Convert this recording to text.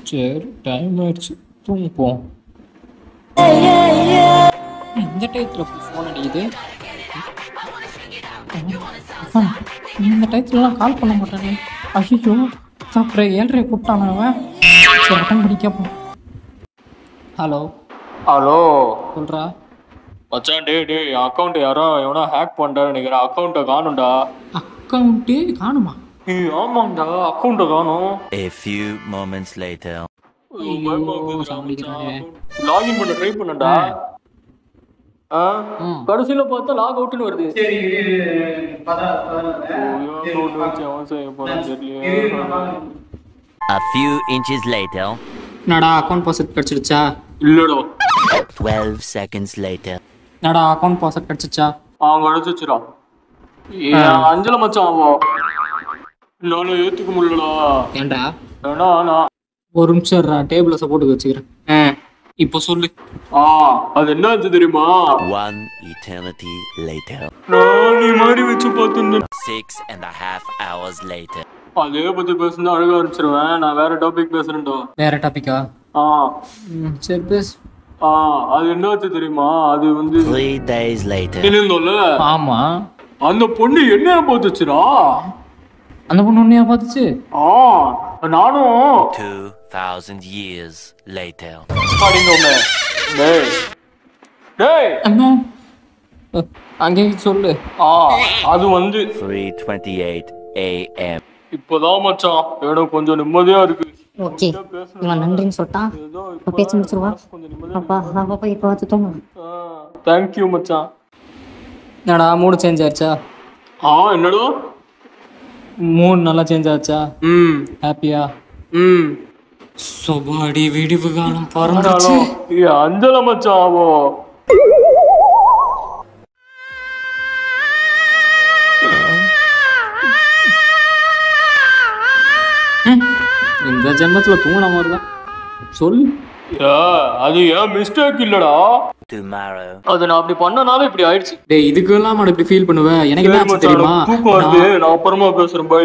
சரி டைம் ஆயிடுச்சு தூங்குப்போம். இந்த டயத்தில் ஃபோன் அடிக்குது. இந்த டயத்துலலாம் கால் பண்ண மாட்டானே. ஐயோ அப்புறம் 7:30 கூப்பிட்டான அவன். சரி அட்டன் பண்ணி கேட்போம். ஹலோ ஹலோ சொல்கிறா. மச்சான், டே அக்கௌண்ட் யாரோ எவனோ ஹேக் பண்ணிட்டான்னு நினைக்கிறேன். அக்கௌண்ட்டை காணும்டா. அக்கௌண்ட்டே காணுமா? ஆமாண்டா, அக்கௌண்ட்டை காணும். A few moments later. Login பண்ண ட்ரை பண்ணடா. கடைசியில பார்த்தா லாக் அவுட்னு வருது. A few inches later. நடா அக்கௌண்ட் பாஸ்வேர்ட் கிடச்சிடுச்சா? இல்லடா. 12 seconds later. நடா அக்கௌண்ட் பாஸ்வேர்ட் கிடச்சிச்சா? அவங்க அடிச்சிச்சுடா. அஞ்சல மச்சான் அவன் என்னால ஏத்துக்க முடியலடா. ஏண்டா? ஏன்னா நான் ஒரு நிமிஷம் டேபிள சப்போர்ட்டுக்கு வச்சுக்கிறேன். இப்போ சொல்லு. அது என்ன ஆச்சு தெரியுமா? One eternity later. நான் நீ மாதிரி வச்சு பார்த்துருந்தேன். 6.5 hours later. அதே பத்தி பேசுனா அழக ஆரம்பிச்சிருவேன். நான் வேற டாபிக் பேசுறேன்டா. வேற டாபிக்கா? சரி பேசு. அது என்ன ஆச்சு தெரியுமா? அது வந்து 3 days later. என்னல? ஆமா. அந்த பொண்ணு என்ன பார்த்துச்சுடா? அந்த பொண்ணு உன்னையா பார்த்துச்சு? நானும் 2000 years later. டேய் அண்ணா அங்கே சொல்லு. அது வந்து 3:28 AM. இப்போதான் மச்சான் எனக்கு கொஞ்சம் நிம்மதியா இருக்கு. ஓகே இவன் நன்றின்னு சொல்லிட்டான். பேச்சு முடிச்சிருவா. அப்பா அப்பா இப்போ வச்சு தூங்க. தேங்க்யூ மச்சான். என்னடா மூடு சேஞ்ச் ஆயிடுச்சா? என்னடா மூடு நல்லா சேஞ்ச் ஆச்சா? ஹாப்பியா? சொபாடி விடிவு காலம் பறந்துச்சு. அஞ்சல மச்சான் ஆவோ. இந்த ஜென்மத்துல தூங்கின மாதிரி தான். சொல்லு. அது ஏன் மிஸ்டேக் இல்லடா. Tomorrow. அது நான் அப்படி பண்ணனால இப்படி ஆயிடுச்சு. டேய் இதுக்கு எல்லாம் இப்படி ஃபீல் பண்ணுவேன். எனக்கு என்ன தெரியுமா? தூக்கம் வருது. நான் அப்புறமா பேசுறேன். பை.